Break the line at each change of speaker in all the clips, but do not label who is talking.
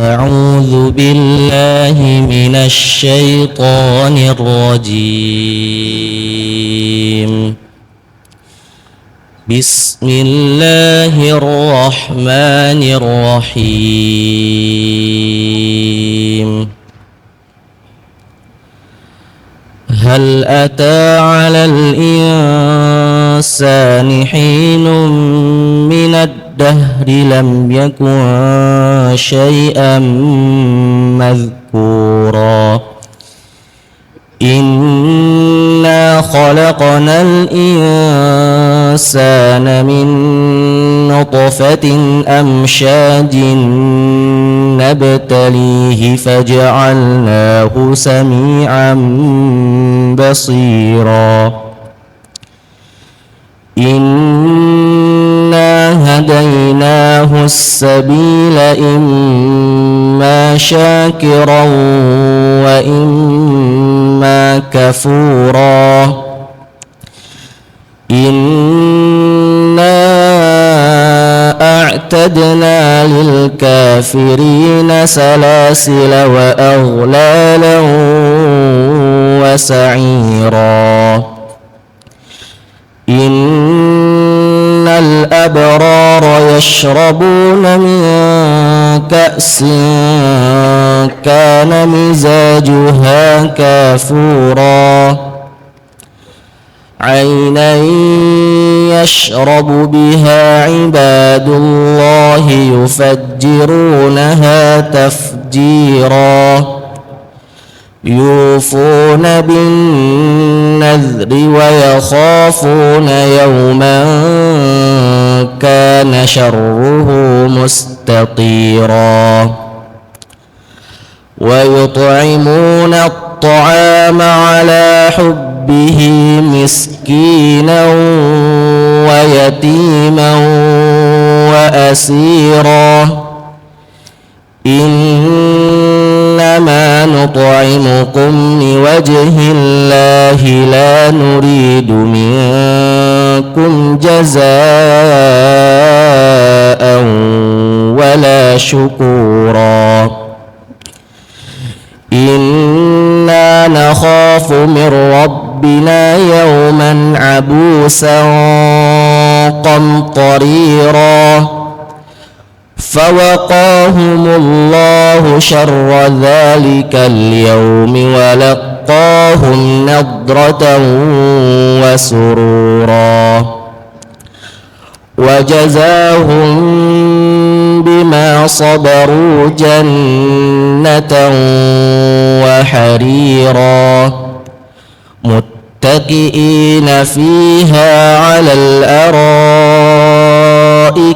أعوذ بالله من الشيطان الرجيم. بسم الله الرحمن الرحيم. هل أتى على الإنسان حين من الدهر لم يكن شيئا مذكورا إنا خلقنا الإنسان من نطفة أمشاج نبتليه فجعلناه سميعا بصيرا إنا هديناه السبيل إما شاكرا وإما كفورا إنا أعتدنا للكافرين سلاسل وأغلالا وسعيرا إن الأبرار يشربون من كأس كان مزاجها كافورا عينا يشرب بها عباد الله يفجرونها تفجيرا يوفون بالنذر ويخافون يوما كان شره مستطيرا ويطعمون الطعام على حبه مسكينا ويتيما وأسيرا إنما نطعمكم لوجه الله لا نريد منكم جزاء ولا شكورا إنا نخاف من ربنا يوما عبوسا قمطريرا فوقاهم الله شر ذلك اليوم ولقاهم نضرة وسرورا وجزاهم بما صبروا جنة وحريرا متكئين فيها على الأرائك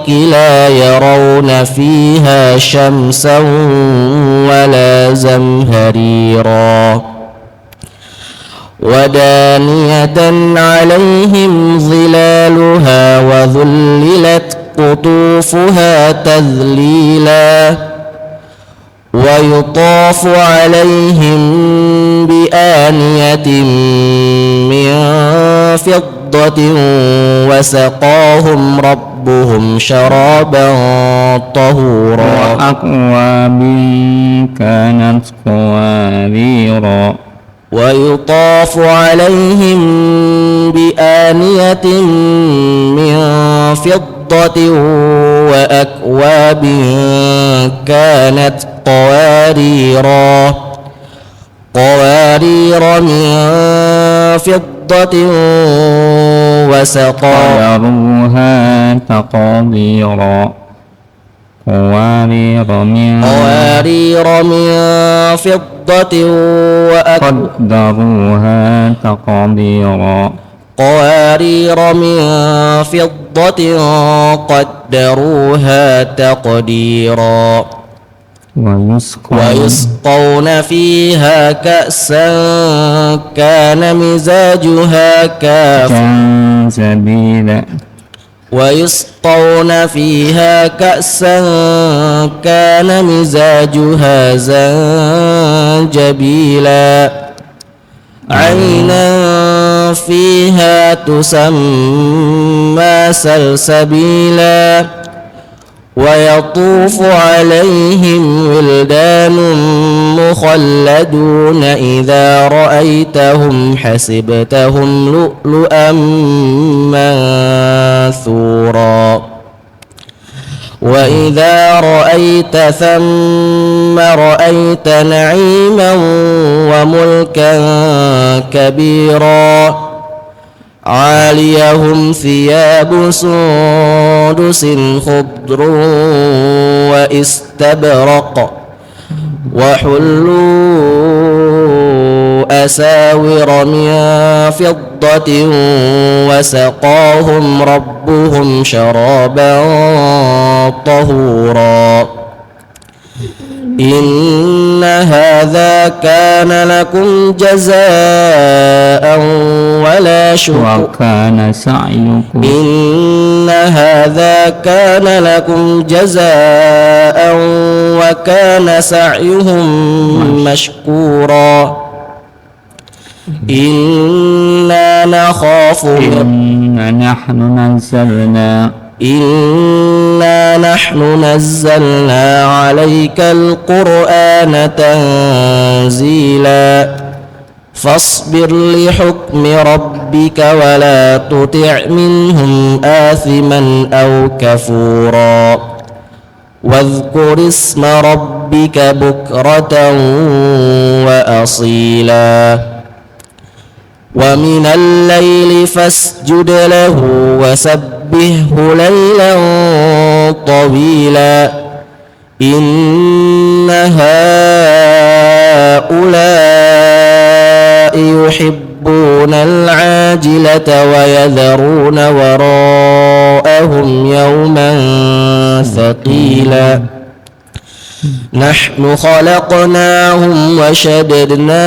لا يرون فيها شمسا ولا زمهريرا ودانية عليهم ظلالها وذللت قطوفها تذليلا ويطاف عليهم بآنية من فضة وسقاهم ربهم شرابا طهورا
وأكواب كانت قواريرا
ويطاف عليهم بآنية من فضة وأكواب كانت قوارير من فضة
قدروها تقديرا قوارير من
فضة
قدروها تقديرا
قوارير من فضة قدروها تقديرا ويسقون فيها كأسا كان مزاجها كافورا ويسقون فيها كأسا كان مزاجها زنجبيلا عينا فيها تسمى سلسبيلا ويطوف عليهم ولدان مخلدون إذا رأيتهم حسبتهم لؤلؤا منثورا وإذا رأيت ثم رأيت نعيما وملكا كبيرا عاليهم ثياب سندس خضر واستبرق وحلوا أساور من فضة وسقاهم ربهم شرابا طهورا إن هذا كان لكم جزاء ولا شكر
وكان سعيكم
إن هذا كان لكم جزاء وكان سعيهم مشكورا إنا نخاف إنا نحن نزلنا عليك القرآن تنزيلا فاصبر لحكم ربك ولا تطع منهم آثما أو كفورا واذكر اسم ربك بكرة وأصيلا ومن الليل فاسجد له وسبحه ليلا طويلا إن هؤلاء يحبون العاجلة ويذرون وراءهم يوما ثقيلا نحن خلقناهم وشددنا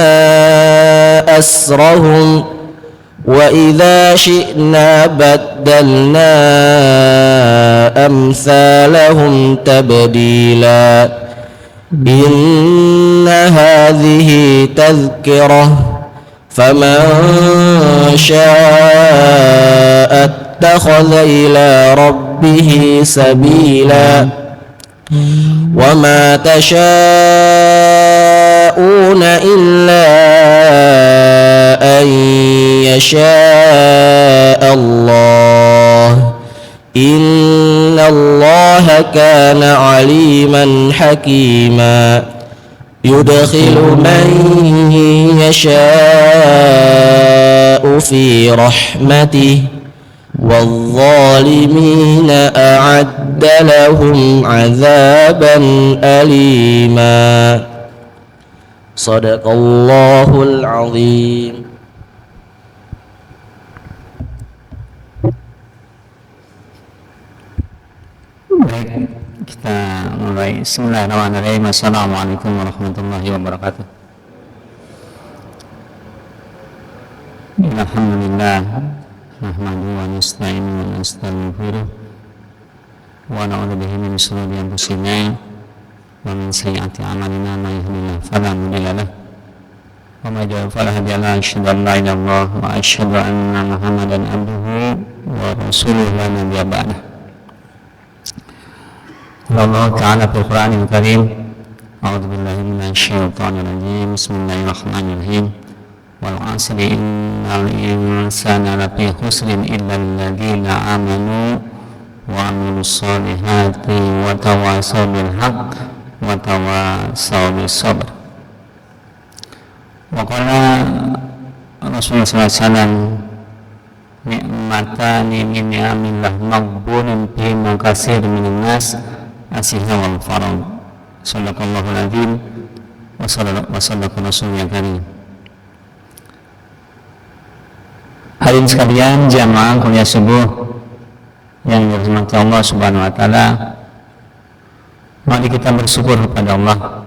أسرهم وإذا شئنا بدلنا أمثالهم تبديلا إن هذه تذكرة فمن شاء اتخذ إلى ربه سبيلا وما تشاءون إلا أن يشاء الله إن الله كان عليما حكيما يدخل من يشاء في رحمته والظالمين أعد لهم عذابا أليما صدق الله العظيم.
Baik, kita mulai. Bismillahirrahmanirrahim. Assalamualaikum warahmatullahi wabarakatuh. Alhamdulillah, nahmaduhu wa nasta'inuhu wa nastaghfiruh wa na'udzu bihi min shururi anfusina wa min sayyiati a'malina may yahdihillahu fala mudilla lahu wa may yudlil fala hadiya lahu asyhadu an la ilaha illallah wa asyhadu anna muhammadan abduhu wa rasuluhu la nabiyya ba'dahu. Allah Ta'ala fil Qur'anil Karim. A'udzu billahi minasy syaithanir rajim. Bismillahirrahmanirrahim. Wal 'asri innal insana lafi khusrin illa alladziina amanu wa 'amilus shalihati wa tawassaw bil haqq wa tawassaw bis sabr. Wa qala Rasulullah sallallahu alaihi wasallam ni'matani min ni'amillah maghbunun bihima katsirun minan nas asihna wal farad. Shallallahul azim wa sadaqa rasulul karim. Hadirin sekalian, jamaah kuliah subuh yang dirahmati Allah Subhanahu wa taala, mari kita bersyukur kepada Allah.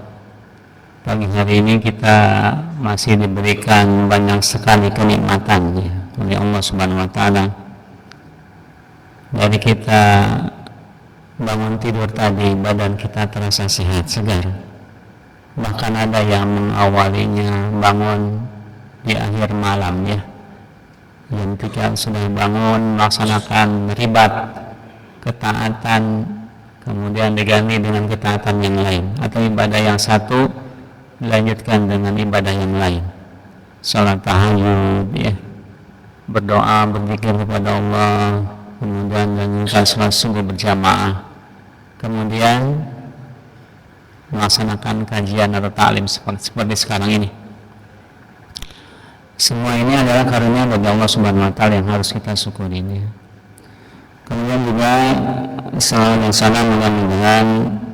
Pagi hari ini kita masih diberikan banyak sekali kenikmatan oleh Allah Subhanahu wa taala. Dari kita bangun tidur tadi, badan kita terasa sehat, segar. Bahkan ada yang mengawalinya bangun di akhir malam dan ketika sudah bangun melaksanakan ribat ketaatan kemudian diganti dengan ketaatan yang lain, atau ibadah yang satu dilanjutkan dengan ibadah yang lain, salat tahajud, ya, berdoa, berzikir kepada Allah, kemudian melanjutkan salat subuh berjamaah, kemudian melaksanakan kajian atau ta'lim seperti sekarang ini. Semua ini adalah karunia dari Allah Subhanahu wa taala yang harus kita syukuri ini. Kemudian juga salam dan salam mudah-mudahan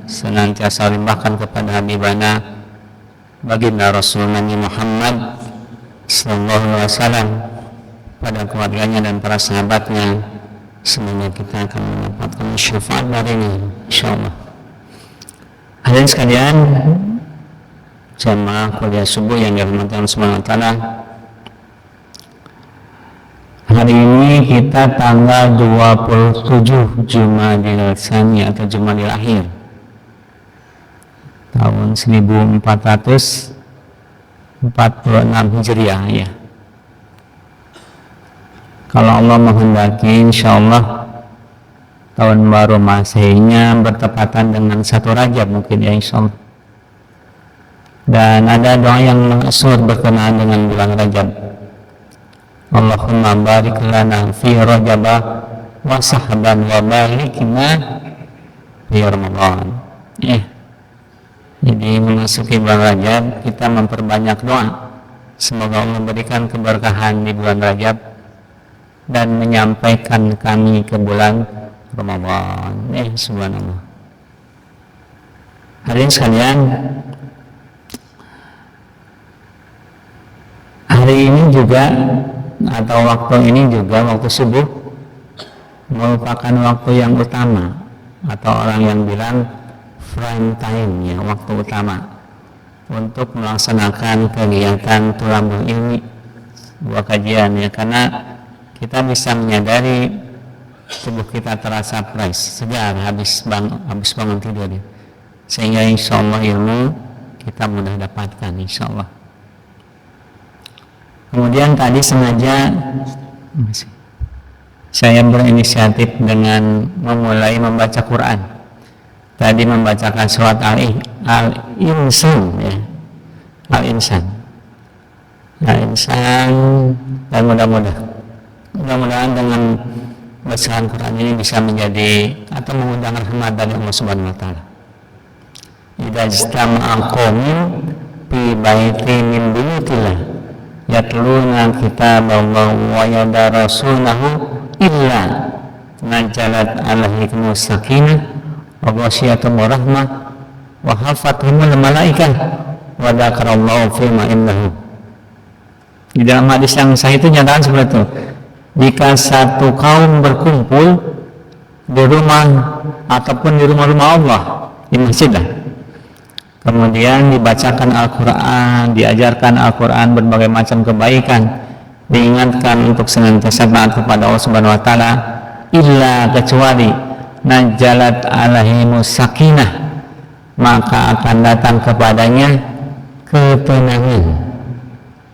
senantiasa limpahkan kepada habibana baginda Rasul Nabi Muhammad sallallahu alaihi wasallam, pada keluarganya dan para sahabatnya. Semoga kita akan mendapatkan syafaat darinya insyaallah. Hadirin sekalian, jamaah kuliah subuh yang dirahmati Allah Subhanahu wa taala, hari ini kita tanggal 27 Jumadil Tsani atau Jumadil Akhir tahun 1446 Hijriah, ya. Kalau Allah menghendaki, insyaallah tahun baru Masehinya bertepatan dengan 1 Rajab mungkin, ya, insyaallah. Dan ada doa yang maksud berkenaan dengan bulan Rajab. Allahumma barik lana fi Rajabah wa sahban wa balikna fi Ramadan. Jadi memasuki bulan Rajab kita memperbanyak doa. Semoga Allah memberikan keberkahan di bulan Rajab dan menyampaikan kami ke bulan Ramadan. Subhanallah. Hadirin sekalian, hari ini juga atau waktu ini juga, waktu subuh, merupakan waktu yang utama, atau orang yang bilang prime time, ya, waktu utama untuk melaksanakan kegiatan thalabul ilmi, buah kajian, ya, karena kita bisa menyadari tubuh kita terasa fresh, segar habis bangun tidur, ya. Sehingga insyaallah ilmu kita mudah dapatkan insyaallah. Kemudian tadi sengaja saya berinisiatif dengan memulai membaca Quran. Tadi membacakan surat Al-Insan, ya. Al-Insan, dan mudah-mudahan dengan bacaan Quran ini bisa menjadi atau mengundang rahmat dari Allah Subhanahu wa taala. Idza istama'a qaumun fi baitin min buyutillah yatluna kitaballah wa yadarasunahu illa najalat alaihim sakinah wa ghasyiatum rahmah wa hafathumul malaikah wa dzakarallahu fi ma indahu. Di dalam hadis yang sahih itu nyatakan seperti itu. Jika satu kaum berkumpul di rumah ataupun di rumah-rumah Allah, di masjid lah, kemudian dibacakan Al-Quran, diajarkan Al-Quran berbagai macam kebaikan, diingatkan untuk senantiasa taat kepada Allah Subhanahu wa taala, illa kecuali najalat alaihimus sakinah, maka akan datang kepadanya ketenangan.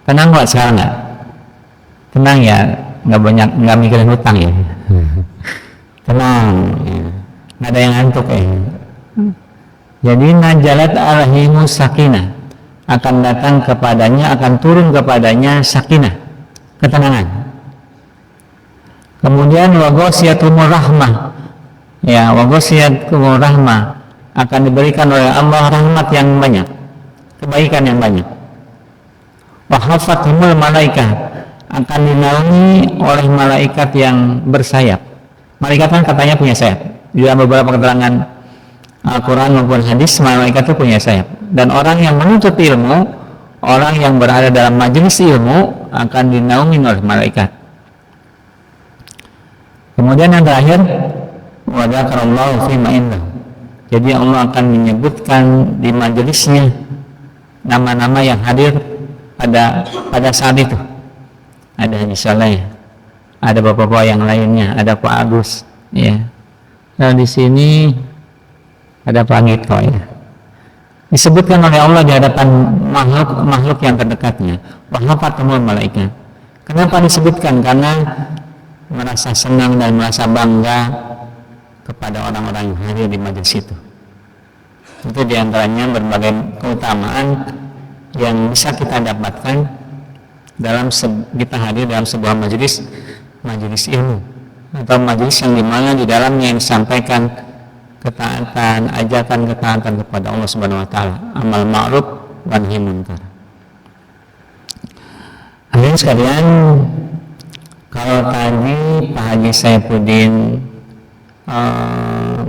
Tenang nggak sekarang nggak? Tenang ya, nggak mikirin hutang ya. Tenang, ya. Nggak ada yang ngantuk ya. Jadi najalat alaihimus sakinah, akan datang kepadanya, akan turun kepadanya sakinah, ketenangan. Kemudian wa ghasyiatumur rahmah, ya, wa ghasyiatumur rahmah, akan diberikan oleh Allah rahmat yang banyak, kebaikan yang banyak. Wa hafathumul malaikah, akan dinaungi oleh malaikat yang bersayap. Malaikat kan katanya punya sayap. Di dalam beberapa keterangan Al-Quran maupun hadis, malaikat itu punya sayap. Dan orang yang menuntut ilmu, orang yang berada dalam majelis ilmu akan dinaungi oleh malaikat. Kemudian yang terakhir, wa dzakarallahu fi ma indahu. Jadi Allah akan menyebutkan di majelisnya nama-nama yang hadir pada saat itu. Ada Haji Saleh, ada bapak-bapak yang lainnya, ada Pak Agus, ya. Nah di sini ada Pak Gito, ya. Disebutkan oleh Allah di hadapan makhluk yang terdekatnya. Wahafatumul malaikat. Kenapa disebutkan? Karena merasa senang dan merasa bangga kepada orang-orang yang hadir di majelis itu. Itu diantaranya berbagai keutamaan yang bisa kita dapatkan dalam kita hadir dalam sebuah majelis ilmu atau majelis yang dimana di dalamnya yang disampaikan ketaatan, ajakan ketaatan kepada Allah Subhanahu wa taala, amal ma'ruf wa nahi munkar. Hadirin sekalian, kalau tadi Pak Haji Saifuddin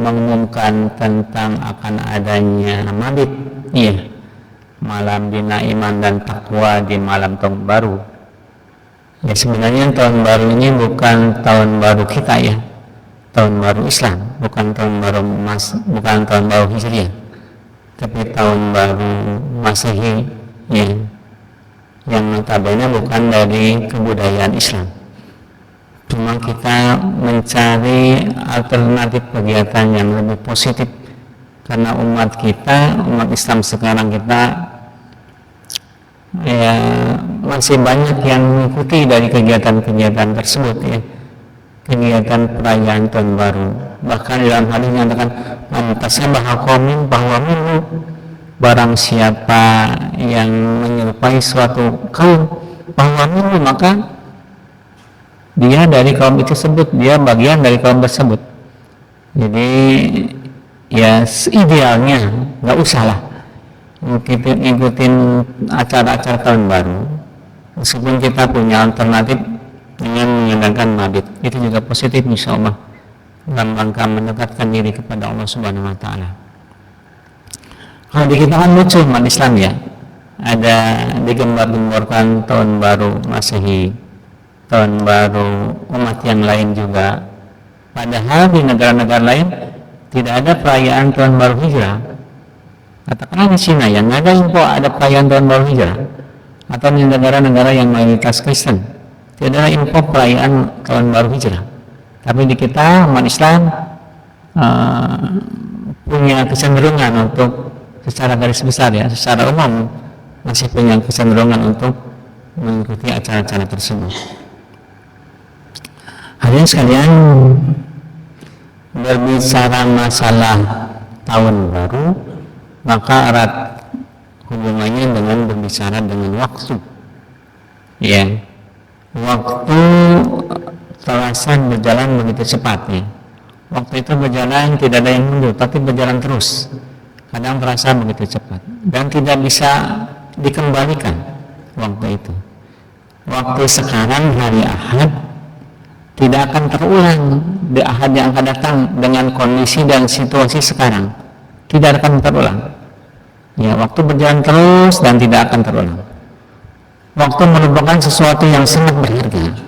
mengumumkan tentang akan adanya mabit, iya, malam bina iman dan takwa di malam tahun baru. Ya sebenarnya tahun baru ini bukan tahun baru kita ya, tahun baru Islam, bukan tahun baru Hijriah, tapi tahun baru Masehi ya, yang notabene bukan dari kebudayaan Islam. Cuma kita mencari alternatif kegiatan yang lebih positif karena umat Islam sekarang kita ya masih banyak yang mengikuti dari kegiatan-kegiatan tersebut ya, kegiatan perayaan tahun baru. Bahkan dalam hal ini menyatakan antasabah qaumin bahwa minhu, barang siapa yang menyerupai suatu kaum bahwa minhu, maka dia dari kaum itu tersebut, dia bagian dari kaum tersebut. Jadi ya idealnya nggak usah lah ngikutin acara-acara tahun baru, meskipun kita punya alternatif dengan mengadakan mabit, itu juga positif insyaallah dalam rangka mendekatkan diri kepada Allah Subhanahu wa taala. Kalau di kita kan lucu umat Islam ya, ada digembar-gemborkan tahun baru Masehi, tahun baru umat yang lain juga, padahal di negara-negara lain tidak ada perayaan tahun baru Hijrah. Katakanlah di Cina yang ada info ada perayaan tahun baru Hijrah, atau di negara-negara yang mayoritas Kristen tidak ada info perayaan tahun baru Hijrah. Tapi di kita umat Islam punya kecenderungan untuk secara garis besar ya, secara umum masih punya kecenderungan untuk mengikuti acara-acara tersebut. Hadirin sekalian, berbicara masalah tahun baru, maka erat hubungannya dengan berbicara dengan waktu. Ya, waktu terasa berjalan begitu cepat ya. Waktu itu berjalan tidak ada yang mundur, tapi berjalan terus. Kadang terasa begitu cepat dan tidak bisa dikembalikan waktu itu. Waktu sekarang hari Ahad tidak akan terulang di Ahad yang akan datang dengan kondisi dan situasi sekarang. Tidak akan terulang. Ya, waktu berjalan terus dan tidak akan terulang. Waktu merupakan sesuatu yang sangat berharga.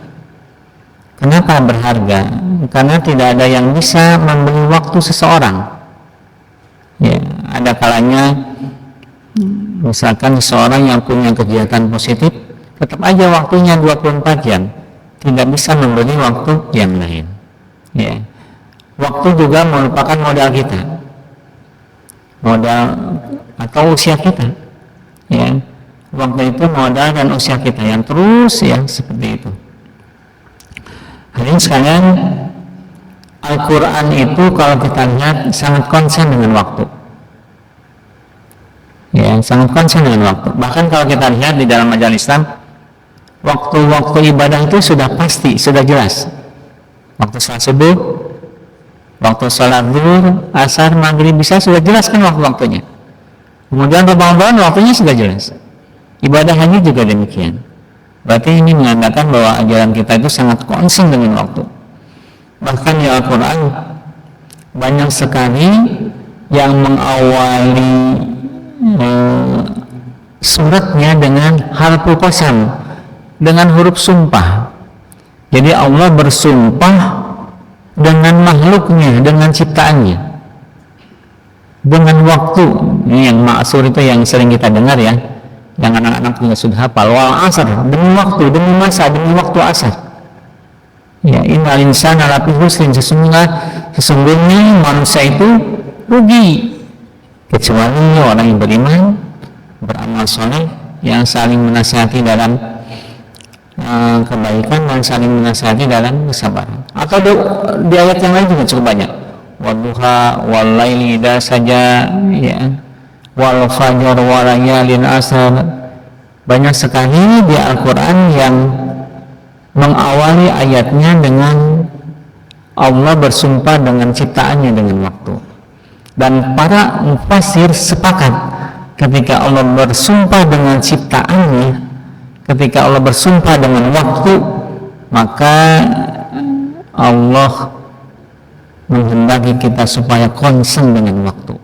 Kenapa berharga? Karena tidak ada yang bisa membeli waktu seseorang. Ya, ada kalanya misalkan seseorang yang punya kegiatan positif, tetap aja waktunya 24 jam. Tidak bisa membeli waktu yang lain. Ya. Waktu juga merupakan modal kita, modal atau usia kita. Ya. Waktu itu modal dan usia kita yang terus ya seperti itu. Hadirin sekalian, Al-Quran itu kalau kita lihat sangat konsen dengan waktu. Ya, sangat konsen dengan waktu. Bahkan kalau kita lihat di dalam ajaran Islam, waktu-waktu ibadah itu sudah pasti, sudah jelas. Waktu sholat subuh, waktu sholat zuhur, asar, maghrib, bisa sudah jelas kan waktu-waktunya. Kemudian Ramadan waktunya sudah jelas. Ibadah haji juga demikian. Berarti ini menandakan bahwa ajaran kita itu sangat konsen dengan waktu. Bahkan di Al-Quran banyak sekali yang mengawali suratnya dengan harful qasam, dengan huruf sumpah. Jadi Allah bersumpah dengan makhluknya, dengan ciptaannya, dengan waktu. Ini yang ma'sur itu yang sering kita dengar ya, yang anak-anak juga sudah hafal. Wal asar, demi waktu, demi masa, demi waktu asar. Ya, innal insana lafi khusrin, sesungguhnya manusia itu rugi kecuali orang yang beriman, beramal soleh, yang saling menasihati dalam kebaikan dan saling menasihati dalam kesabaran. Atau di ayat yang lain juga cukup banyak. wadduha wal laili idza saja, ya, wal fajr wa layalin asr. Banyak sekali di Al-Quran yang mengawali ayatnya dengan Allah bersumpah dengan ciptaannya dengan waktu. Dan para mufassir sepakat ketika Allah bersumpah dengan ciptaannya, ketika Allah bersumpah dengan waktu, maka Allah menghendaki kita supaya concern dengan waktu,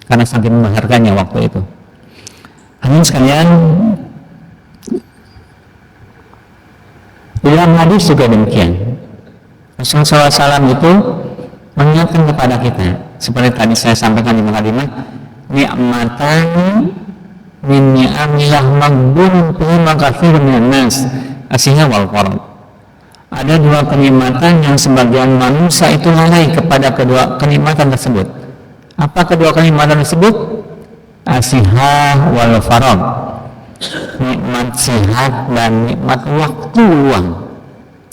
karena saking mengharganya waktu itu. Hadirin sekalian, dalam hadis juga demikian. Rasulullah SAW itu mengingatkan kepada kita, seperti tadi saya sampaikan di mukadimah, ni'matan min ni'amillah maghbunun fihi katsirun minan nas, asihha wal farad. Ada dua kenikmatan yang sebagian manusia itu lalai kepada kedua kenikmatan tersebut. Apa kedua kenikmatan tersebut? Asihha wal farad, nikmat sehat dan nikmat waktu luang.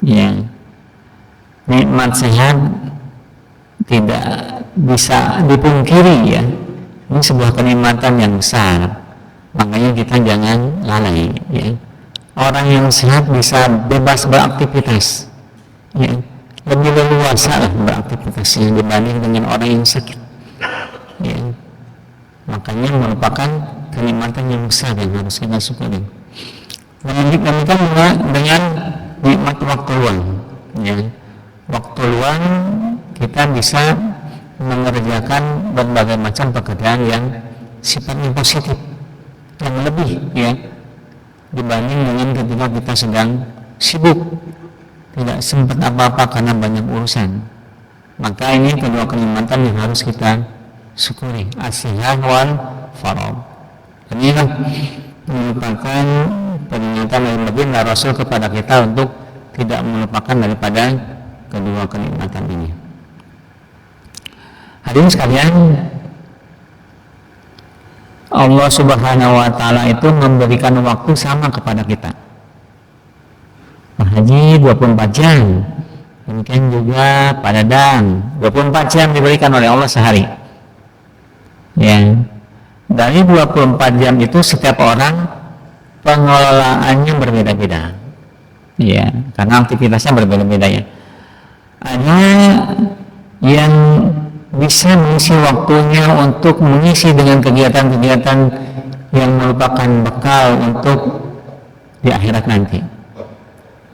Ya, nikmat sehat tidak bisa dipungkiri, ya, ini sebuah kenikmatan yang besar, makanya kita jangan lalai, ya. Orang yang sehat bisa bebas beraktivitas, ya, lebih leluasa lah beraktivitasnya dibanding dengan orang yang sakit, ya. Makanya merupakan kenikmatan yang besar yang harus kita syukuri. Demikian juga dengan nikmat waktu luang, ya. Waktu luang kita bisa mengerjakan berbagai macam pekerjaan yang sifatnya positif, yang lebih, ya, dibanding dengan ketika kita sedang sibuk, tidak sempat apa-apa karena banyak urusan. Maka ini kedua kenikmatan yang harus kita syukuri, asihah wal farad. Ini merupakan peringatan yang lebih dari Rasul kepada kita untuk tidak melupakan daripada kedua kenikmatan ini. Hadirin sekalian, Allah Subhanahu wa Ta'ala itu memberikan waktu sama kepada kita. Haji 24 jam, demikian juga pada dang 24 jam diberikan oleh Allah sehari. Ya, dari 24 jam itu setiap orang pengelolaannya berbeda-beda. Ya, karena aktivitasnya berbeda-beda, ya. Ada yang bisa mengisi waktunya untuk mengisi dengan kegiatan-kegiatan yang merupakan bekal untuk di akhirat nanti,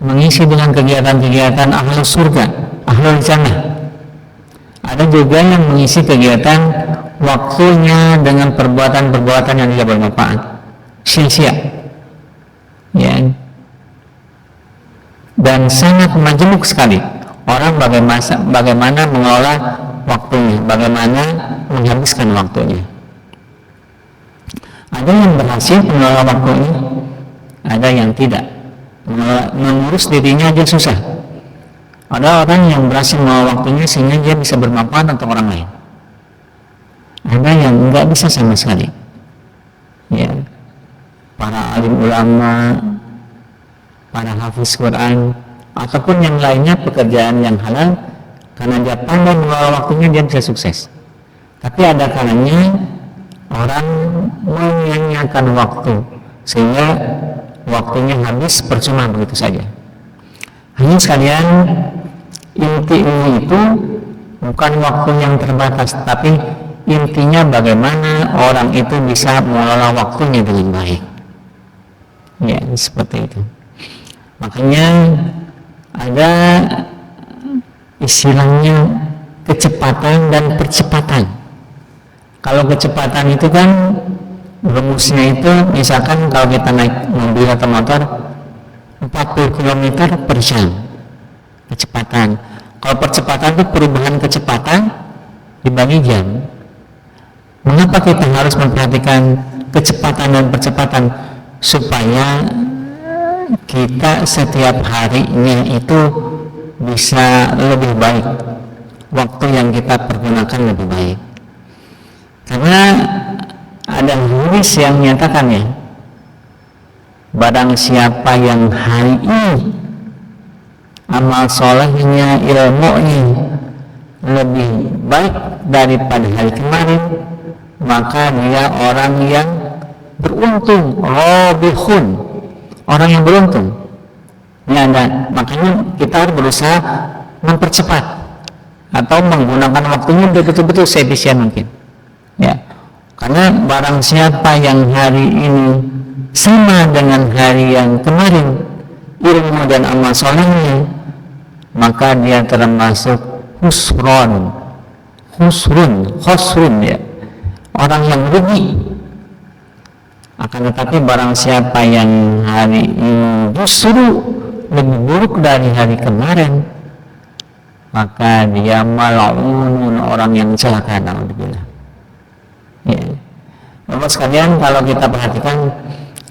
mengisi dengan kegiatan-kegiatan ahlul surga, ahlul jannah. Ada juga yang mengisi kegiatan waktunya dengan perbuatan-perbuatan yang tidak bermanfaat, sia-sia, ya. Dan sangat majemuk sekali orang bagaimana mengelola waktunya, bagaimana menghabiskan waktunya. Ada yang berhasil mengelola waktunya, ada yang tidak. Mengurus dirinya aja susah. Ada orang yang berhasil mengelola waktunya sehingga dia bisa bermanfaat untuk orang lain. Ada yang enggak bisa sama sekali. Ya, para alim ulama, para hafiz Quran, ataupun yang lainnya pekerjaan yang halal, karena dia pandai mengelola waktunya dia bisa sukses. Tapi ada kalanya orang menyia-nyiakan waktu sehingga waktunya habis percuma begitu saja. Hanya sekalian, inti itu bukan waktu yang terbatas, tapi intinya bagaimana orang itu bisa mengelola waktunya dengan baik. Ya, seperti itu. Makanya ada istilahnya kecepatan dan percepatan. Kalau kecepatan itu kan rumusnya itu, misalkan kalau kita naik mobil atau motor 40 km per jam kecepatan. Kalau percepatan itu perubahan kecepatan dibagi jam. Mengapa kita harus memperhatikan kecepatan dan percepatan? Supaya kita setiap harinya itu bisa lebih baik, waktu yang kita pergunakan lebih baik. Karena ada hadis yang menyatakan, ya, barang siapa yang hari ini amal solehnya, ilmunya lebih baik daripada hari kemarin, maka dia orang yang beruntung, robihun, orang yang beruntung. Ini ada, makanya kita harus berusaha mempercepat atau menggunakan waktunya betul-betul seefisien mungkin. Ya, karena barang siapa yang hari ini sama dengan hari yang kemarin ilmu dan amal solehnya, maka dia termasuk khusrun ya, orang yang rugi. Akan tetapi barang siapa yang hari ini justru lebih buruk dari hari kemarin, maka dia mal'unun, orang yang celaka. Alhamdulillah. Ya. Bapak sekalian, kalau kita perhatikan,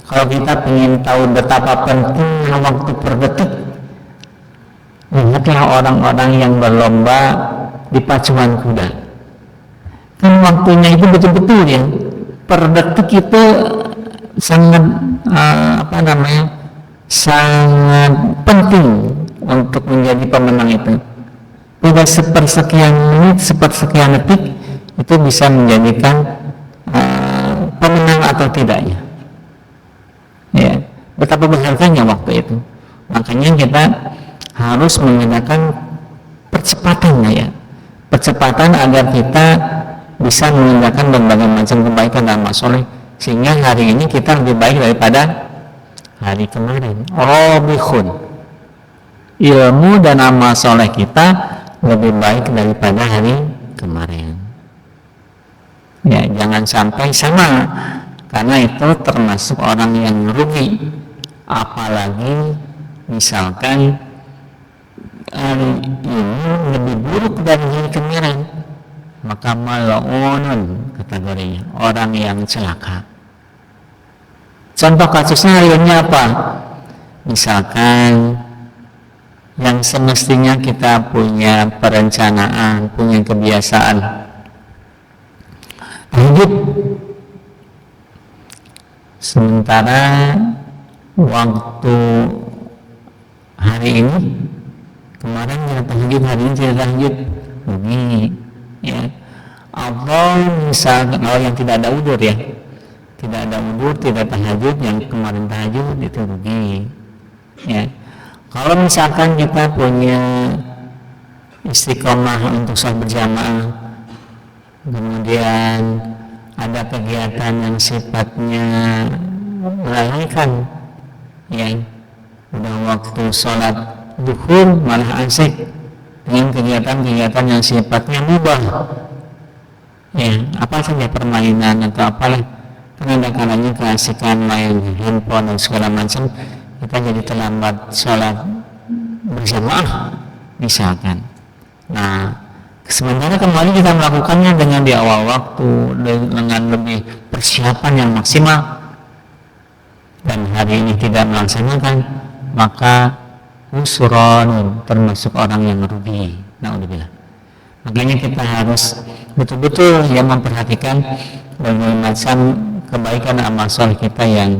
kalau kita ingin tahu betapa pentingnya waktu per detik, lihatlah orang-orang yang berlomba di pacuan kuda. Kan waktunya itu betul-betul ya, per detik itu sangat sangat penting untuk menjadi pemenang itu. Tidak sepersekian menit, sepersekian detik itu bisa menjadikan pemenang atau tidaknya. Ya, betapa berharganya waktu itu. Makanya kita harus menggunakan percepatannya ya, percepatan agar kita bisa mengerjakan berbagai macam kebaikan dan amal soleh, sehingga hari ini kita lebih baik daripada hari kemarin. Robihun, ilmu dan amal soleh kita lebih baik daripada hari kemarin. Ya, jangan sampai sama, karena itu termasuk orang yang rugi. Apalagi misalkan hari ini lebih buruk dari hari kemarin, maka mal'unun kategorinya, orang yang celaka. Contoh kasusnya hari ini apa? Misalkan yang semestinya kita punya perencanaan, punya kebiasaan hidup, sementara waktu hari ini, kemarin kita tahajud, hari ini tidak tahajud, rugi ya. Atau misalkan kalau yang tidak ada udzur ya, tidak ada udzur, tidak tahajud, yang kemarin tahajud itu rugi ya. Kalau misalkan kita punya istiqomah untuk sholat berjamaah, kemudian ada kegiatan yang sifatnya melalaikan ya, udah waktu sholat duhur malah asik dengan kegiatan-kegiatan yang sifatnya mubah ya, apa saja permainan atau apalah, karena ada kalanya keasikan main handphone dan segala macam, kita jadi terlambat sholat berjamaah misalkan. Nah, sementara kembali kita melakukannya dengan di awal waktu, dengan lebih persiapan yang maksimal, dan hari ini tidak melaksanakan, maka husron, termasuk orang yang rugi. Na'udzubillah. Makanya kita harus betul-betul yang memperhatikan berbagai macam kebaikan amal soleh kita yang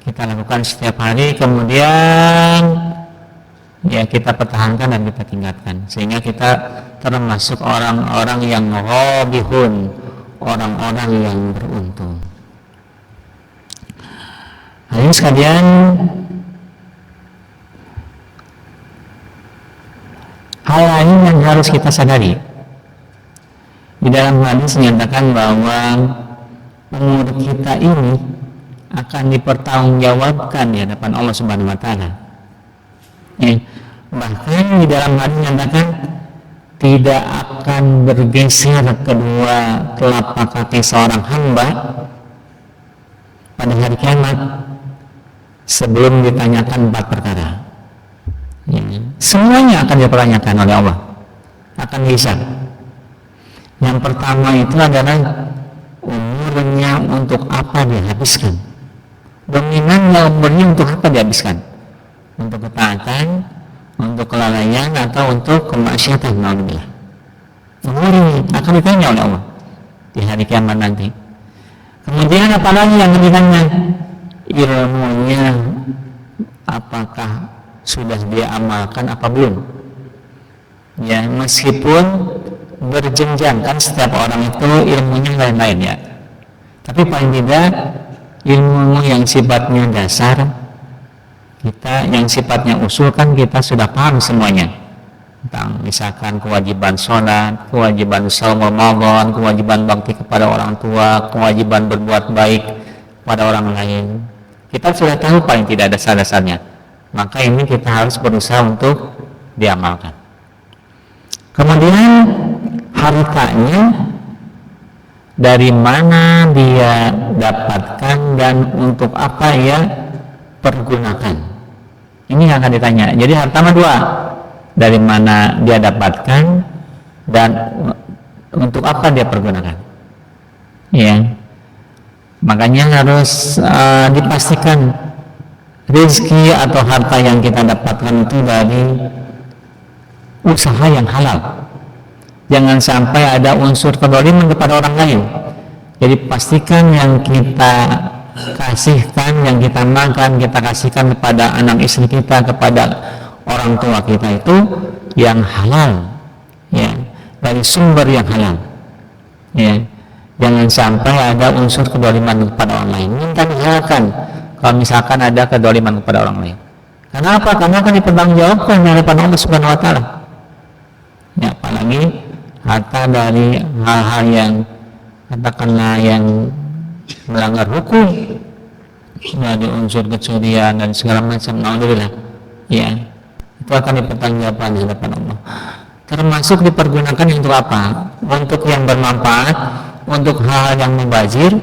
kita lakukan setiap hari, kemudian ya kita pertahankan dan kita tingkatkan, sehingga kita termasuk orang-orang yang robihun, orang-orang yang beruntung. Hadirin sekalian, hal lain yang harus kita sadari, di dalam hadis menyatakan bahwa umur kita ini akan dipertanggungjawabkan di hadapan Allah Subhanahu wa taala. Bahkan di dalam hadis menyatakan tidak akan bergeser kedua telapak kaki seorang hamba pada hari kiamat sebelum ditanyakan 4 perkara. Semuanya akan dipertanyakan oleh Allah, akan dihisab. Yang pertama itu adalah umurnya untuk apa dihabiskan, dominannya umurnya untuk apa dihabiskan, untuk ketaatan, untuk kelalaian, atau untuk kemaksiatan. Alhamdulillah, umur ini akan ditanya oleh Allah di hari kiamat nanti. Kemudian apalagi yang ditanya, ilmunya apakah sudah dia amalkan apa belum ya, meskipun berjenjang, kan setiap orang itu ilmunya lain-lain ya. Tapi paling tidak ilmu yang sifatnya dasar kita, yang sifatnya usul kan kita sudah paham semuanya, tentang misalkan kewajiban sholat, kewajiban saum Ramadan, kewajiban bakti kepada orang tua, kewajiban berbuat baik pada orang lain. Kita sudah tahu paling tidak dasar-dasarnya. Maka ini kita harus berusaha untuk diamalkan. Kemudian hartanya dari mana dia dapatkan dan untuk apa ia pergunakan. Ini yang akan ditanya. Jadi harta mah dua, dari mana dia dapatkan dan untuk apa dia pergunakan. Ya, makanya harus dipastikan rezeki atau harta yang kita dapatkan itu dari usaha yang halal. Jangan sampai ada unsur kezaliman kepada orang lain. Jadi pastikan yang kita kasihkan, yang kita makan, kita kasihkan kepada anak istri kita, kepada orang tua kita itu yang halal, ya, dari sumber yang halal. Ya, jangan sampai ada unsur kezaliman kepada orang lain. Minta dihalalkan kalau misalkan ada kezaliman kepada orang lain. Kenapa? Karena akan dipertanggungjawabkan oleh Allah Subhanahu Wa Taala. Ya, apalagi harta dari hal-hal yang katakanlah yang melanggar hukum, dari unsur kecurian dan segala macam, naudzubillah, ya, itu akan dipertanggungjawabkan di hadapan Allah. Termasuk dipergunakan untuk apa? Untuk yang bermanfaat, untuk hal yang mubazir.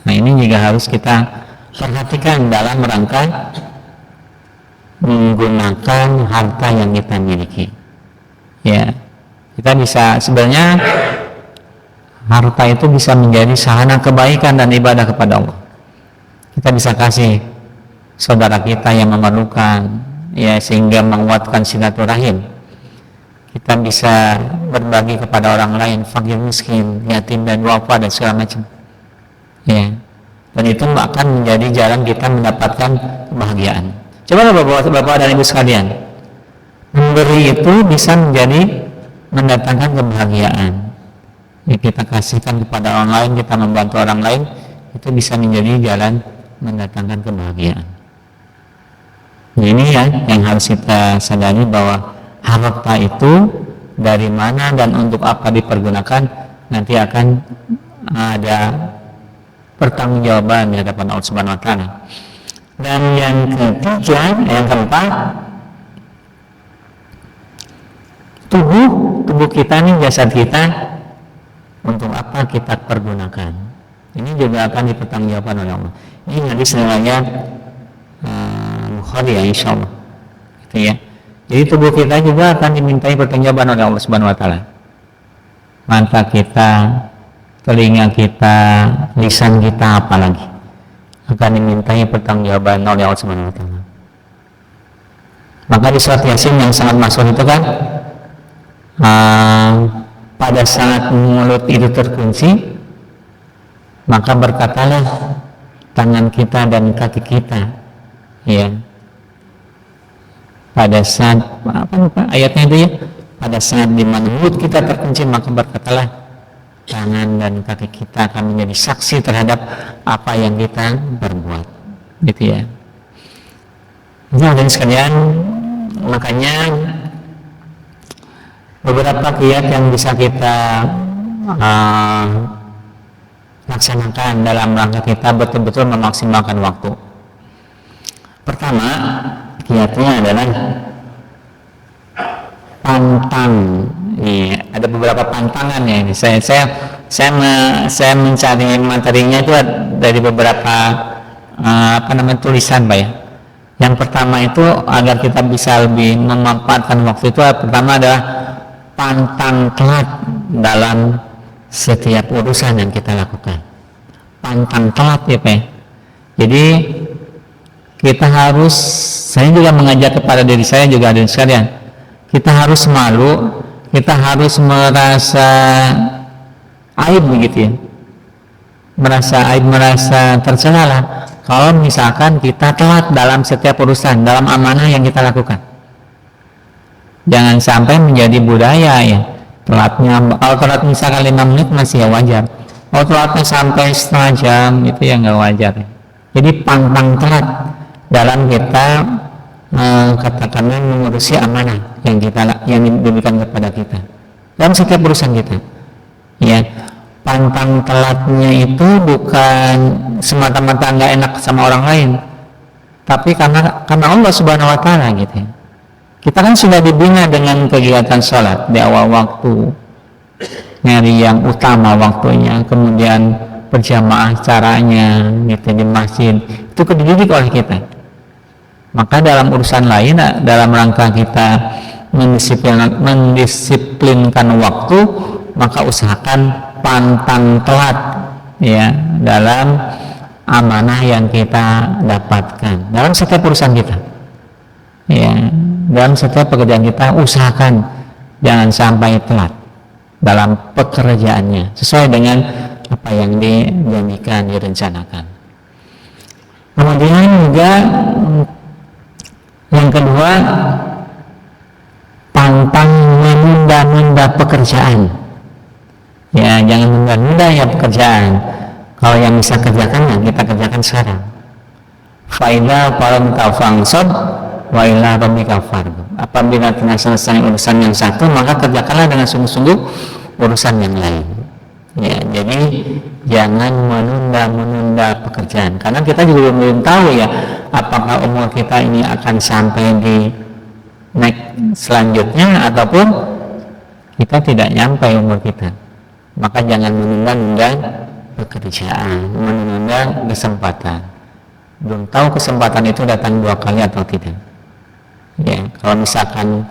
Nah, ini juga harus kita perhatikan dalam rangka menggunakan harta yang kita miliki. Ya, kita bisa, sebenarnya harta itu bisa menjadi sarana kebaikan dan ibadah kepada Allah. Kita bisa kasih saudara kita yang memerlukan, ya, sehingga menguatkan silaturahim. Kita bisa berbagi kepada orang lain, fakir miskin, yatim dan duafa dan segala macam. Ya, dan itu akan menjadi jalan kita mendapatkan kebahagiaan. Coba bapak dan ibu sekalian, memberi itu bisa menjadi mendatangkan kebahagiaan. Ya, kita kasihkan kepada orang lain, kita membantu orang lain, itu bisa menjadi jalan mendatangkan kebahagiaan. Ini ya yang harus kita sadari, bahwa harta itu dari mana dan untuk apa dipergunakan nanti akan ada pertanggungjawaban di hadapan Allah Subhanahu Wa Taala. Dan yang ketiga, yang keempat, tubuh kita nih, jasad kita, untuk apa kita pergunakan. Ini juga akan dipertanggungjawabkan oleh Allah. Ini hadis riwayat Bukhari ya, insyaallah. Gitu ya. Jadi tubuh kita juga akan dimintai pertanggungjawaban oleh Allah Subhanahu Wa Taala. Mata kita, telinga kita, lisan kita, apalagi akan dimintai pertanggungjawaban oleh Allah Subhanahu Wa Taala. Maka di surat Yasin yang sangat masyhur itu kan, pada saat mulut itu terkunci, maka berkatalah tangan kita dan kaki kita, ya, pada saat ayatnya itu ya, pada saat di mana mulut kita terkunci, maka berkatalah tangan dan kaki kita akan menjadi saksi terhadap apa yang kita berbuat, gitu ya. Nah, dan sekalian, makanya beberapa kiat yang bisa kita laksanakan dalam rangka kita betul-betul memaksimalkan waktu. Pertama, kiatnya adalah pantang. Nih, ada beberapa pantangan ya. Saya mencari materinya itu dari beberapa tulisan, Pak ya. Yang pertama itu, agar kita bisa lebih memanfaatkan waktu itu, pertama adalah pantang telat dalam setiap urusan yang kita lakukan. Pantang telat ya, Pak. Jadi kita harus, saya juga mengajak kepada diri saya juga, dan sekalian, kita harus malu, kita harus merasa aib begitu ya, merasa aib, merasa tercela lah kalau misalkan kita telat dalam setiap urusan, dalam amanah yang kita lakukan. Jangan sampai menjadi budaya ya, Kalau telat misalkan 5 menit masih ya wajar. Kalau telatnya sampai setengah jam itu ya nggak wajar. Jadi pantang telat dalam kita katakanlah mengurusi amanah yang diberikan kepada kita dalam setiap urusan kita. Ya, pantang telatnya itu bukan semata-mata nggak enak sama orang lain, tapi karena Allah Subhanahu Wa Taala gitu. Ya. Kita kan sudah dibina dengan kegiatan sholat di awal waktu, nyari yang utama waktunya, kemudian berjamaah caranya gitu di masjid, itu dididik oleh kita. Maka dalam urusan lain, dalam rangka kita mendisiplinkan waktu, maka usahakan pantang telat ya dalam amanah yang kita dapatkan dalam setiap urusan kita. Ya, dalam setiap pekerjaan kita usahakan jangan sampai telat dalam pekerjaannya sesuai dengan apa yang dijanjikan, direncanakan. Kemudian juga yang kedua, pantang menunda-nunda pekerjaan. Ya, jangan menunda-nunda ya pekerjaan. Kalau yang bisa kerjakan, ya kita kerjakan sekarang. Faida qaramta fansab wa ila rabbika farghab. Apabila telah selesai urusan yang satu, maka kerjakanlah dengan sungguh-sungguh urusan yang lain. Ya, jadi jangan menunda-menunda pekerjaan, karena kita juga belum tahu ya apakah umur kita ini akan sampai di next selanjutnya ataupun kita tidak nyampe umur kita. Maka jangan menunda-nunda pekerjaan, menunda kesempatan. Belum tahu kesempatan itu datang 2 kali atau tidak. Ya, kalau misalkan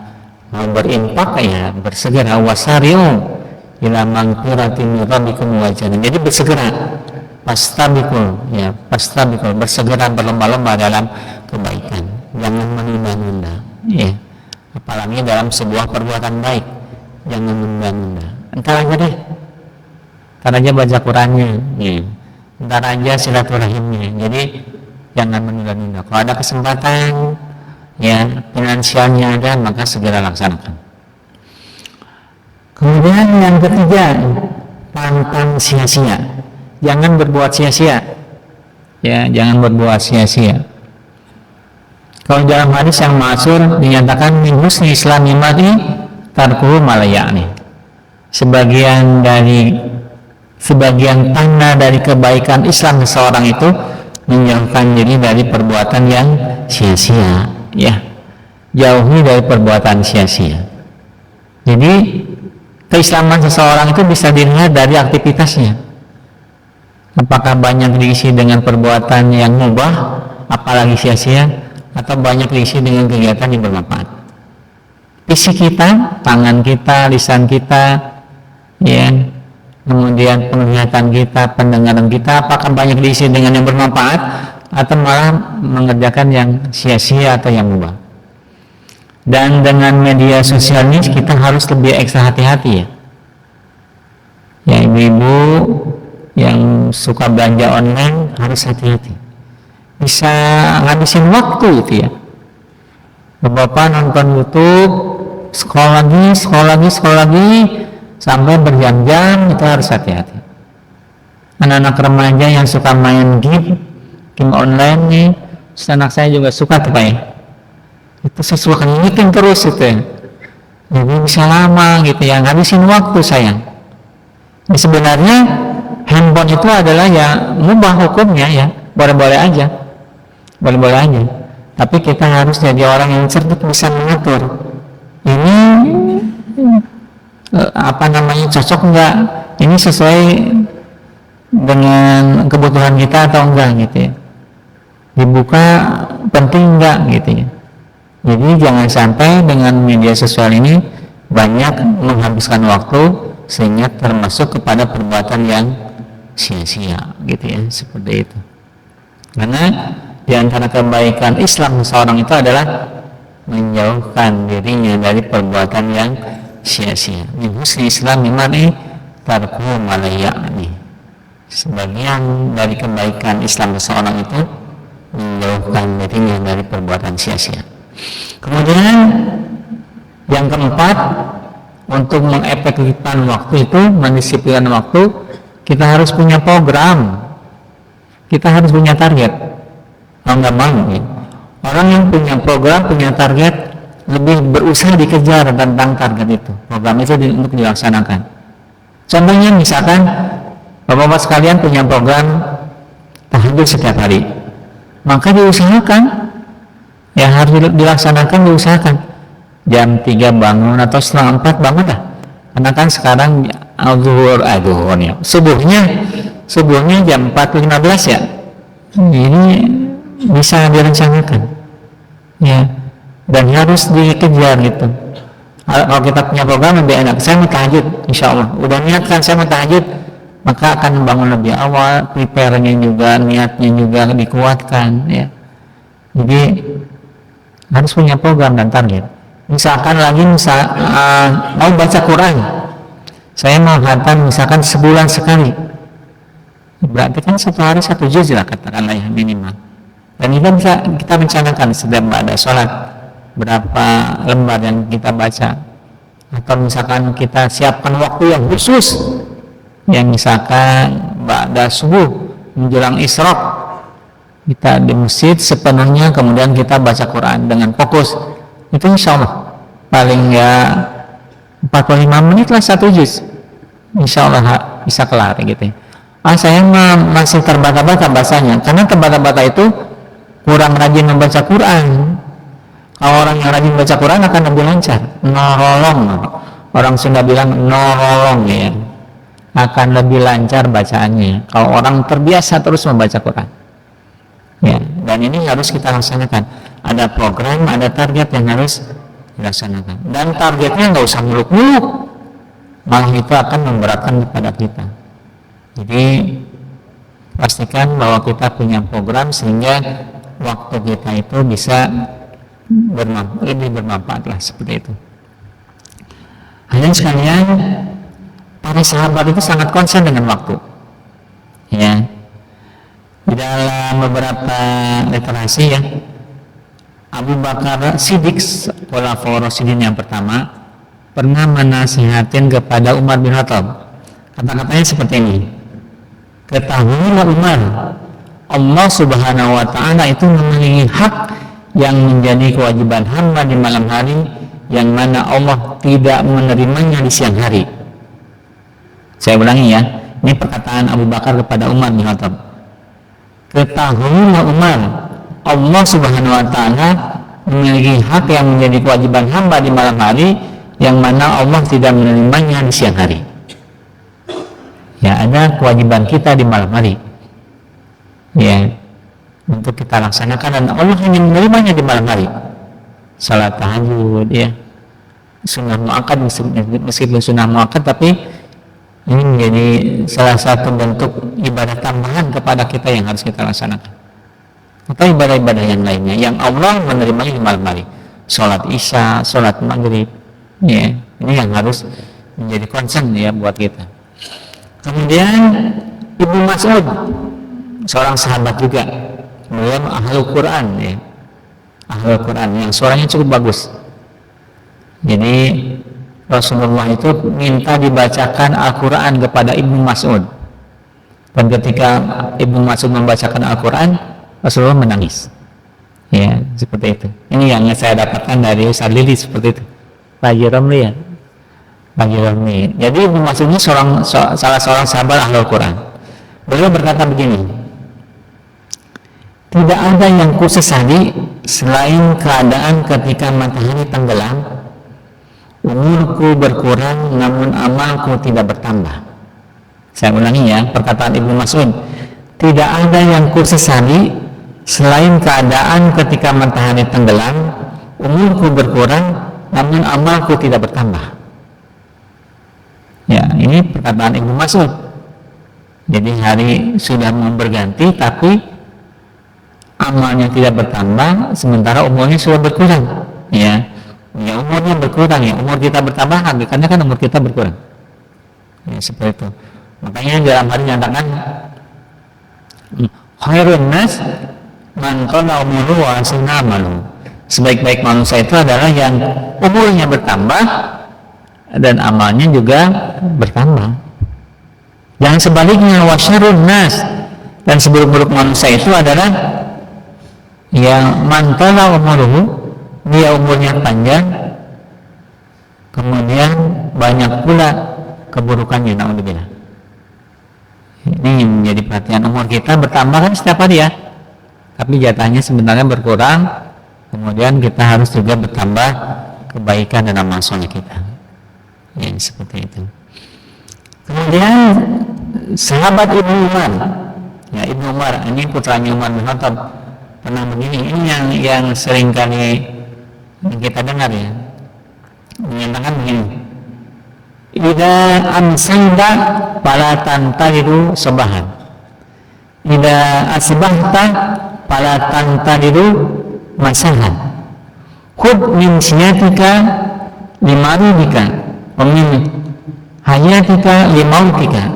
mau berimpak ya bersegera, wasari'u ila magfiratin min rabbikum wa jannatin. Jadi bersegera, pastabikul, ya pastabikul, bersegera berlomba-lomba dalam kebaikan, jangan menunda-nunda. Ya, apalagi dalam sebuah perbuatan baik, jangan menunda-nunda. Entar aja baca Qurannya, ya. Entar aja silaturahimnya. Jadi jangan menunda-nunda. Kalau ada kesempatan, ya finansialnya ada, maka segera laksanakan. Kemudian yang ketiga, pantang sia-sia. Jangan berbuat sia-sia. Ya, jangan berbuat sia-sia. Kalau dalam hadis yang masyhur dinyatakan min husni islami mar'i tarkuhu ma la ya'ni. Sebagian tanda dari kebaikan Islam seseorang itu menjauhkan diri dari perbuatan yang sia-sia, ya. Jauhi dari perbuatan sia-sia. Jadi keislaman seseorang itu bisa dilihat dari aktivitasnya. Apakah banyak diisi dengan perbuatan yang mubah, apalagi sia-sia, atau banyak diisi dengan kegiatan yang bermanfaat. Fisik kita, tangan kita, lisan kita, ya, kemudian penglihatan kita, pendengaran kita, apakah banyak diisi dengan yang bermanfaat, atau malah mengerjakan yang sia-sia atau yang mubah. Dan dengan media sosial ini kita harus lebih ekstra hati-hati ya. Ya, ibu-ibu yang suka belanja online harus hati-hati. Bisa ngabisin waktu itu ya. Bapak nonton YouTube, scroll lagi sampai berjam-jam, itu harus hati-hati. Anak-anak remaja yang suka main game online nih, anak saya juga suka tuh Pak ya. Itu sesuatu ngitung terus itu ya. Jadi bisa lama gitu ya, ngabisin waktu sayang. Ini sebenarnya handphone itu adalah ya mubah hukumnya ya, boleh-boleh aja. Tapi kita harus jadi orang yang cerdik, bisa mengatur. Ini cocok enggak? Ini sesuai dengan kebutuhan kita atau enggak gitu ya. Dibuka penting enggak gitu ya. Jadi jangan sampai dengan media sosial ini banyak menghabiskan waktu sehingga termasuk kepada perbuatan yang sia-sia gitu ya, seperti itu. Karena di antara kebaikan Islam seseorang itu adalah menjauhkan dirinya dari perbuatan yang sia-sia. Min husni islami mar'i tarkuhu ma la ya'ni. Sebagian dari kebaikan Islam seseorang itu menjauhkan dirinya dari perbuatan sia-sia. Kemudian yang keempat, untuk mengefektifkan waktu itu, mendisiplinkan waktu, kita harus punya program, kita harus punya target. Mau nggak mau, ya. Orang yang punya program, punya target, lebih berusaha dikejar tentang target itu. Program itu untuk dilaksanakan. Contohnya misalkan Bapak-bapak sekalian punya program tahajud setiap hari, maka diusahakan, yang harus dilaksanakan, diusahakan jam 3 bangun atau setengah 4 bangun dah. Karena kan sekarang subuhnya jam 4.15 ya. Ini bisa direncanakan, ya, dan harus dikejar gitu. Kalau kita punya program lebih enak. Saya mau tahajud, insya Allah. Udah niatkan saya mau tahajud, maka akan bangun lebih awal, prepare-nya juga, niatnya juga dikuatkan, ya. Jadi harus punya program dan target. Misalkan lagi mau baca Quran, saya mau khatam misalkan sebulan sekali, berarti kan satu hari 1 juz lah katakanlah ya minimal. Dan itu bisa kita rencanakan setiap ada sholat berapa lembar yang kita baca, atau misalkan kita siapkan waktu yang khusus, yang misalkan pada subuh menjelang isyraq kita di masjid sepenuhnya, kemudian kita baca Quran dengan fokus. Itu insya Allah paling ya 45 menit lah 1 juz, insya Allah bisa kelar gitu. Saya masih terbata-bata bahasanya, karena terbata-bata itu kurang rajin membaca Quran. Kalau orang yang rajin baca Quran akan lebih lancar, nolong. Orang Sunda bilang nolong, ya, akan lebih lancar bacaannya. Kalau orang terbiasa terus membaca Quran, ya, dan ini harus kita laksanakan. Ada program, ada target yang harus dilaksanakan, dan targetnya nggak usah muluk-muluk, malah itu akan memberatkan kepada kita. Jadi pastikan bahwa kita punya program sehingga waktu kita itu bisa lebih bermanfaat lah, seperti itu. Hadirin sekalian, para sahabat itu sangat konsen dengan waktu, ya. Di dalam beberapa literasi, ya, Abu Bakar Siddiq, Khulafaur Rasyidin yang pertama, pernah menasihatin kepada Umar bin Khattab. Kata-katanya seperti ini: ketahuilah Umar, Allah Subhanahu wa Ta'ala itu memiliki hak yang menjadi kewajiban hamba di malam hari, yang mana Allah tidak menerimanya di siang hari. Saya ulangi ya, ini perkataan Abu Bakar kepada Umar bin Khattab. Ketahuilah Umar, Allah Subhanahu wa Ta'ala memiliki hak yang menjadi kewajiban hamba di malam hari, yang mana Allah tidak menerimanya di siang hari. Ya, ada kewajiban kita di malam hari, ya, untuk kita laksanakan, dan Allah hanya menerimanya di malam hari. Salat tahajud, ya, sunnah muakkad, meskipun sunnah muakkad, tapi ini menjadi salah satu bentuk ibadah tambahan kepada kita yang harus kita laksanakan. Atau ibadah-ibadah yang lainnya yang Allah menerimanya di malam hari, salat isya, salat maghrib, ya, ini yang harus menjadi concern, ya, buat kita. Kemudian Ibnu Mas'ud, seorang sahabat juga, beliau ahlul Quran, ya, ahlul Quran yang suaranya cukup bagus. Jadi Rasulullah itu minta dibacakan Al-Quran kepada Ibnu Mas'ud, dan ketika Ibnu Mas'ud membacakan Al-Quran, Rasulullah menangis, ya, seperti itu. Ini yang saya dapatkan dari Ustaz Lili, seperti itu, Pak Romli, ya, Pak Romli. Jadi Ibnu Mas'ud ini salah seorang sahabat ahlul Quran. Beliau berkata begini: tidak ada yang kusesali selain keadaan ketika matahari tenggelam, umurku berkurang namun amalku tidak bertambah. Saya ulangi ya, perkataan Ibnu Mas'ud. Tidak ada yang kusesali selain keadaan ketika matahari tenggelam, umurku berkurang namun amalku tidak bertambah. Ya, ini perkataan Ibnu Mas'ud. Jadi hari sudah mau berganti tapi amalnya tidak bertambah, sementara umurnya sudah berkurang, ya. Ya, umurnya berkurang, ya, umur kita bertambah, hakikatnya kan umur kita berkurang, ya, seperti itu. Makanya dalam hadis nyatakan khairun nas man qala umruhu wa hasuna amaluhu. Sebaik-baik manusia itu adalah yang umurnya bertambah dan amalnya juga bertambah. Jangan sebaliknya, wasyarun nas, dan seburuk-buruk manusia itu adalah yang mantala umuruhu, dia umurnya panjang, kemudian banyak pula keburukannya. Naudzubillah. Ini menjadi perhatian. Umur kita bertambah kan setiap hari ya, tapi jatahnya sebenarnya berkurang. Kemudian kita harus juga bertambah kebaikan dan amal soleh kita. Ya, seperti itu. Kemudian sahabat Ibnu Umar, ya Ibnu Umar ini putranya Umar bin Khattab, pernah begini. Ini yang sering kali kita dengar ya, menyatakan begini: Ida amsanda pala tantariru sobahan, Ida asbahta pala tantariru masahan, khud min siyatika limarudika wa min hayatika limautika.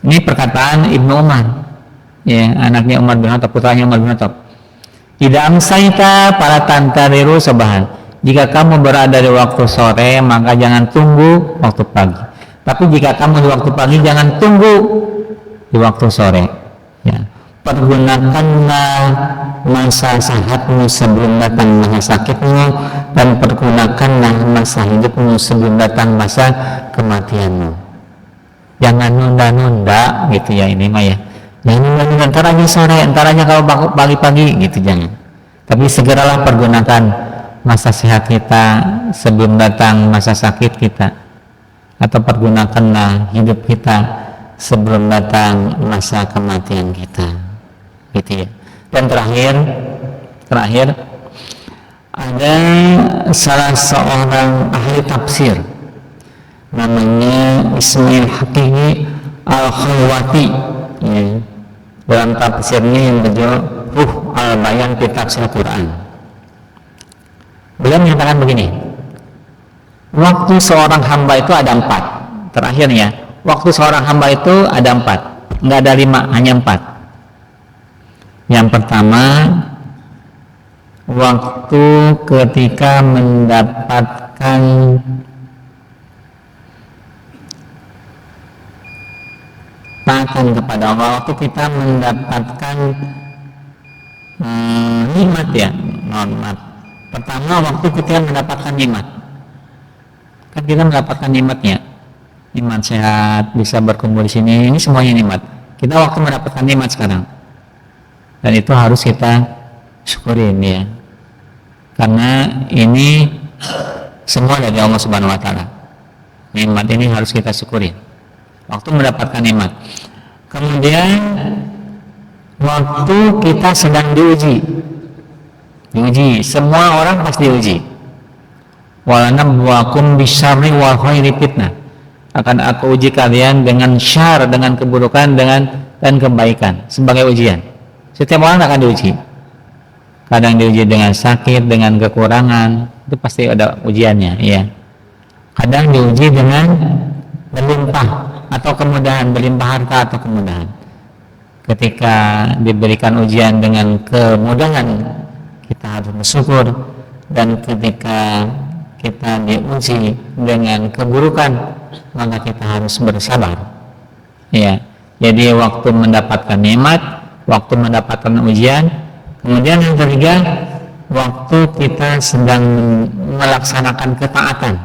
Ini perkataan Ibnu Umar, ya, anaknya Umar bin Khattab, putranya Umar bin Khattab. Ida amsaita para tantariru sobahan, jika kamu berada di waktu sore maka jangan tunggu waktu pagi, tapi jika kamu di waktu pagi jangan tunggu di waktu sore, ya. Pergunakanlah masa sehatmu sebelum datang masa sakitmu, dan pergunakanlah masa hidupmu sebelum datang masa kematianmu. Jangan nunda-nunda gitu ya, ini mah ya. Jangan nunda-nunda, ntar aja sore, ntar aja kalau pagi-pagi gitu, jangan. Tapi segeralah pergunakan masa sehat kita sebelum datang masa sakit kita, atau pergunakanlah hidup kita sebelum datang masa kematian kita, gitu ya. Dan terakhir ada salah seorang ahli tafsir namanya Ismail Haqiqi Al-Khalwati, ya. Dalam tafsirnya yang berjudul Ruh Al-Bayan fi Tafsir Quran, beliau menyatakan begini: waktu seorang hamba itu ada 4. Terakhirnya, waktu seorang hamba itu ada 4, nggak ada 5, hanya 4. Yang pertama, waktu ketika mendapatkan taatan kepada Allah, waktu kita mendapatkan nikmat, ya, nikmat. Pertama, waktu kita mendapatkan nikmat, kan kita mendapatkan nikmatnya, nikmat sehat, bisa berkumpul di sini, ini semuanya nikmat. Kita waktu mendapatkan nikmat sekarang, dan itu harus kita syukurin, ya, karena ini semua dari Allah Subhanahu Wa Taala. Nikmat ini harus kita syukurin waktu mendapatkan nikmat. Kemudian waktu kita sedang diuji, semua orang pasti diuji. Walanabluwakum bisyarri wal khairi fitnah, akan aku uji kalian dengan syar, dengan keburukan, dan kebaikan sebagai ujian. Setiap orang akan diuji. Kadang diuji dengan sakit, dengan kekurangan, itu pasti ada ujiannya, ya. Kadang diuji dengan berlimpah atau kemudahan, berlimpah harta atau kemudahan. Ketika diberikan ujian dengan kemudahan, kita harus bersyukur, dan ketika kita diuji dengan keburukan, maka kita harus bersabar, ya. Jadi waktu mendapatkan nikmat, waktu mendapatkan ujian. Kemudian yang ketiga, waktu kita sedang melaksanakan ketaatan.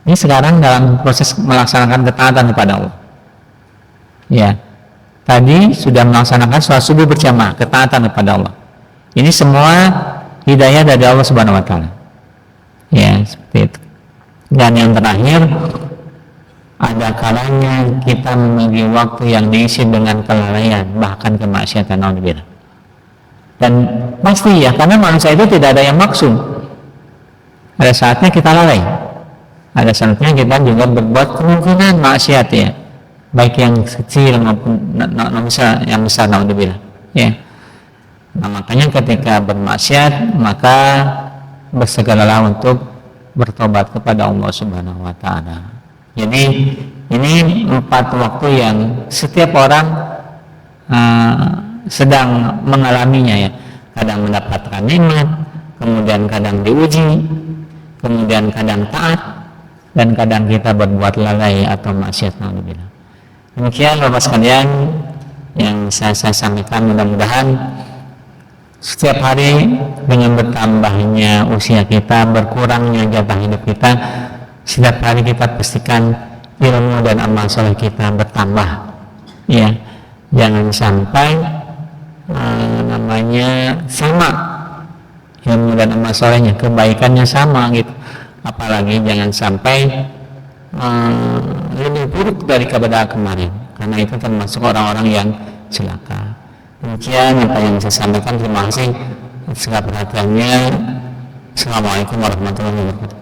Ini sekarang dalam proses melaksanakan ketaatan kepada Allah, ya. Tadi sudah melaksanakan sholat subuh berjamaah, ketaatan kepada Allah. Ini semua hidayah dari Allah Subhanahu Wa Taala, ya, seperti itu. Dan yang terakhir, ada kalanya kita memiliki waktu yang diisi dengan kelalaian, bahkan kemaksiatan. Naudzubillah. Dan pasti, ya, karena manusia itu tidak ada yang maksum. Ada saatnya kita lalai, ada saatnya kita juga berbuat kemungkinan maksiat, ya, baik yang kecil maupun yang besar. Naudzubillah, ya. Nah, makanya ketika bermaksiat, maka bersegeralah untuk bertobat kepada Allah Subhanahu Wa Taala. Jadi ini 4 waktu yang setiap orang sedang mengalaminya, ya. Kadang mendapatkan nikmat, kemudian kadang diuji, kemudian kadang taat, dan kadang kita berbuat lalai atau maksiat. Alhamdulillah. Demikian Bapak sekalian yang saya sampaikan, mudah-mudahan setiap hari dengan bertambahnya usia kita, berkurangnya jatah hidup kita, setiap hari kita pastikan ilmu dan amal soleh kita bertambah. Ya, jangan sampai sama ilmu dan amal solehnya, kebaikannya sama gitu. Apalagi jangan sampai lebih buruk daripada kemarin, karena itu termasuk orang-orang yang celaka. Demikian apa yang saya sampaikan. Terima kasih segala perhatiannya. Assalamualaikum warahmatullahi wabarakatuh.